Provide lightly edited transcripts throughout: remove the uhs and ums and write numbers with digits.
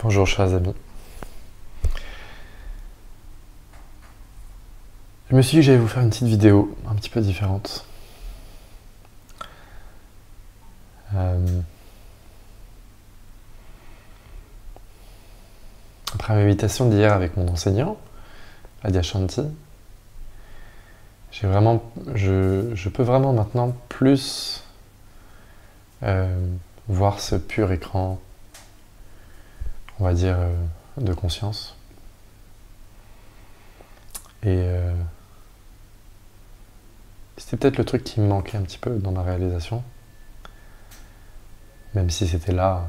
Bonjour chers amis. Je me suis dit que j'allais vous faire une petite vidéo un petit peu différente. Après ma méditation d'hier avec mon enseignant, Adyashanti, je peux vraiment maintenant plus voir ce pur écran, on va dire, de conscience. Et c'était peut-être le truc qui me manquait un petit peu dans ma réalisation, même si c'était là.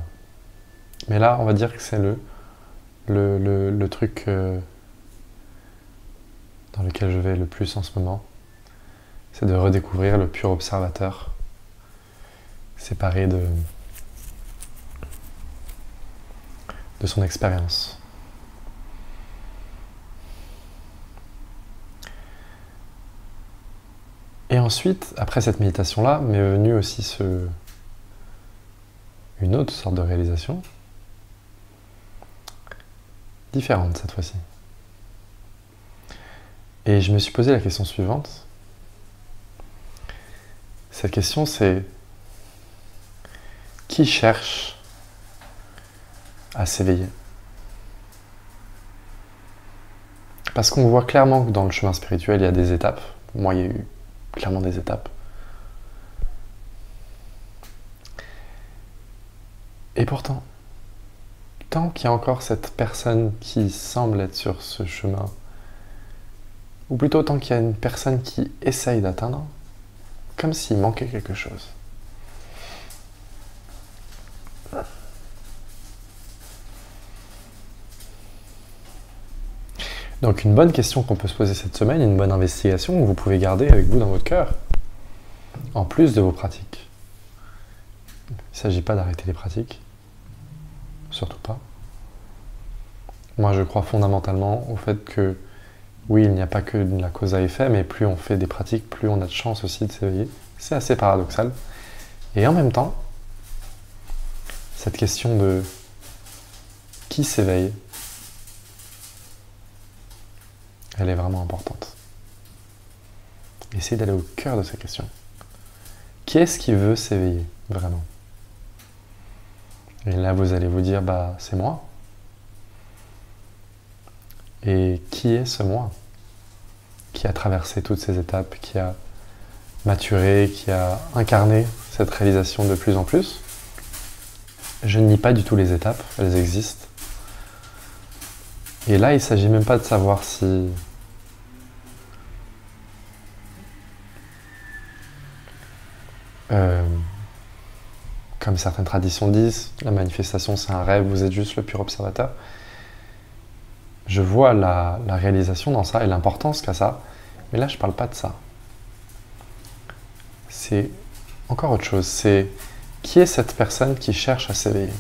Mais là, on va dire que c'est le truc dans lequel je vais le plus en ce moment, c'est de redécouvrir le pur observateur, séparé de son expérience. Et ensuite, après cette méditation-là, m'est venue aussi une autre sorte de réalisation, différente cette fois-ci. Et je me suis posé la question suivante. Cette question, c'est: qui cherche à s'éveiller? Parce qu'on voit clairement que dans le chemin spirituel, il y a des étapes. Moi, il y a eu clairement des étapes. Et pourtant, tant qu'il y a encore cette personne qui semble être sur ce chemin, ou plutôt tant qu'il y a une personne qui essaye d'atteindre, comme s'il manquait quelque chose. Donc une bonne question qu'on peut se poser cette semaine, une bonne investigation que vous pouvez garder avec vous dans votre cœur, en plus de vos pratiques. Il ne s'agit pas d'arrêter les pratiques, surtout pas. Moi je crois fondamentalement au fait que oui, il n'y a pas que de la cause à effet, mais plus on fait des pratiques, plus on a de chance aussi de s'éveiller. C'est assez paradoxal. Et en même temps, cette question de qui s'éveille, elle est vraiment importante. Essayez d'aller au cœur de cette question. Qui est-ce qui veut s'éveiller, vraiment? Et là, vous allez vous dire, bah, c'est moi. Et qui est ce moi? Qui a traversé toutes ces étapes, qui a maturé, qui a incarné cette réalisation de plus en plus? Je ne nie pas du tout les étapes, elles existent. Et là, il ne s'agit même pas de savoir si comme certaines traditions disent, la manifestation c'est un rêve, vous êtes juste le pur observateur. Je vois la réalisation dans ça et l'importance qu'a ça, mais là je ne parle pas de ça. C'est encore autre chose, c'est qui est cette personne qui cherche à s'éveiller?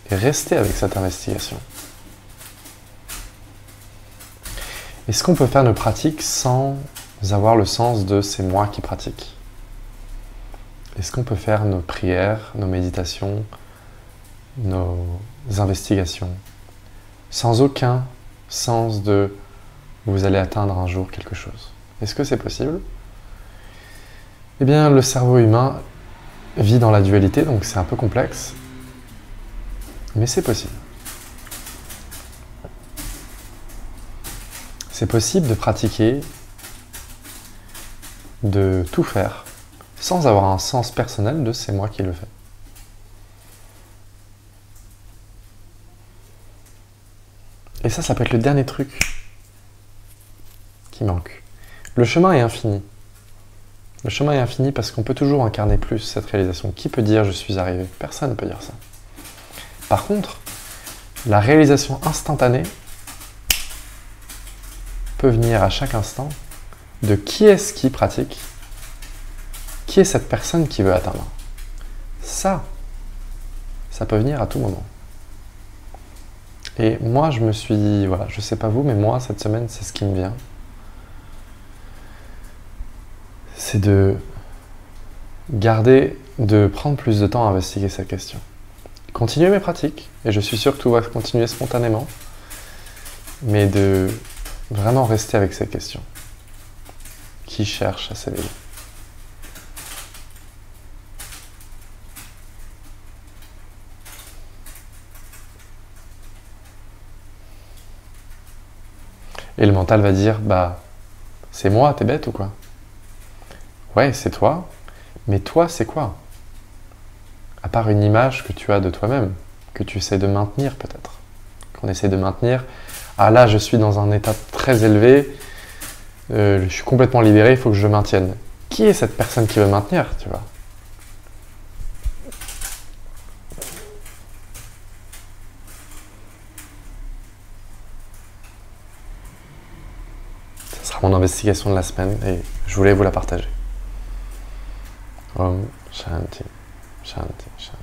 Et rester avec cette investigation. Est-ce qu'on peut faire nos pratiques sans avoir le sens de c'est moi qui pratique? Est-ce qu'on peut faire nos prières, nos méditations, nos investigations sans aucun sens de vous allez atteindre un jour quelque chose? Est-ce que c'est possible? Eh bien, le cerveau humain vit dans la dualité, donc c'est un peu complexe, mais c'est possible. C'est possible de pratiquer, de tout faire, sans avoir un sens personnel de c'est moi qui le fais. Et ça peut être le dernier truc qui manque. Le chemin est infini. Le chemin est infini parce qu'on peut toujours incarner plus cette réalisation. Qui peut dire je suis arrivé? Personne ne peut dire ça. Par contre, la réalisation instantanée peut venir à chaque instant de qui est-ce qui pratique, qui est cette personne qui veut atteindre. Ça peut venir à tout moment. Et moi, je me suis dit, voilà, je sais pas vous, mais moi, cette semaine, c'est ce qui me vient. C'est de prendre plus de temps à investiguer cette question. continuer mes pratiques, et je suis sûr que tout va continuer spontanément, mais de vraiment rester avec ces questions. Qui cherche à s'éveiller? Et le mental va dire, bah, c'est moi, t'es bête ou quoi? Ouais, c'est toi, mais toi, c'est quoi? À part une image que tu as de toi-même, que tu essaies de maintenir peut-être. Qu'on essaie de maintenir. Ah là, je suis dans un état très élevé, je suis complètement libéré, il faut que je le maintienne. Qui est cette personne qui veut maintenir, tu vois? Ce sera mon investigation de la semaine et je voulais vous la partager. Om Shanti, Shanti, Shanti.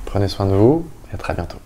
Prenez soin de vous et à très bientôt.